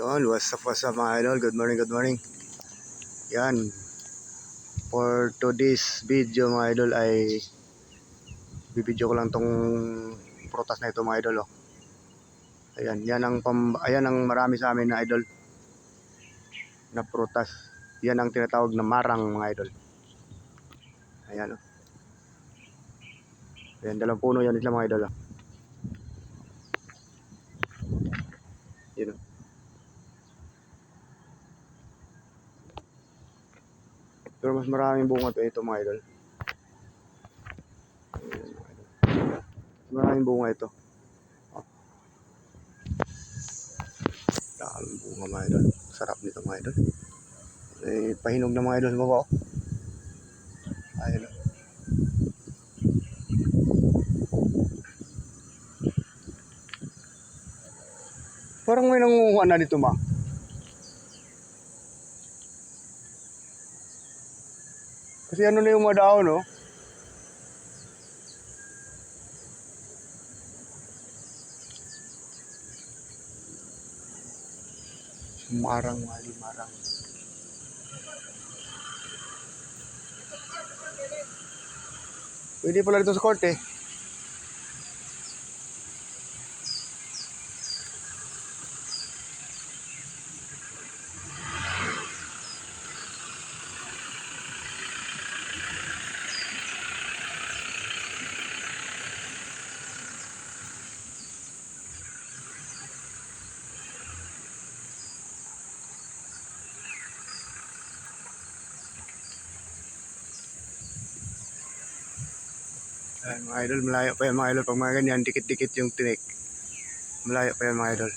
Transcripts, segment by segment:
Yun, what's up mga idol? Good morning, good morning. Yan. For today's video mga idol ay bibidyo ko lang tong prutas na ito mga idol. Oh. Ayan, ayan ang marami sa amin na idol na prutas. Yan ang tinatawag na marang mga idol. Ayan. Oh. Ayan, dalawang puno yan sila mga idol. Oh. Yan. Oh. Pero mas maraming bunga ito mga idol. Ayan, mga idol. Maraming bunga ito. Oh. Daming bunga mga idol. Sarap nito mga idol. Eh, pahinog na mga idol sa baba. Oh. Ayan. Oh. Parang may nangunguha na dito ma. Kasi ano na yung mga dahon, no? Marang, mali, marang. Pwede pala dito sa court eh. Ayan, mga idol, malayo pa yan mga idol. Pag mga ganyan, dikit-dikit yung tinik. Malayo pa yan mga idol.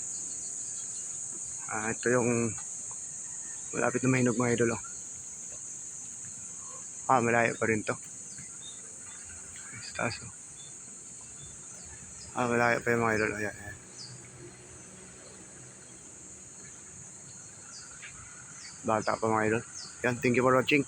Ito yung malapit na mahinog mga idol. Oh. Malayo pa rin to. Taso. Malayo pa yan mga idol. Ayan, ayan. Bata pa mga idol. Yan, thank you for watching.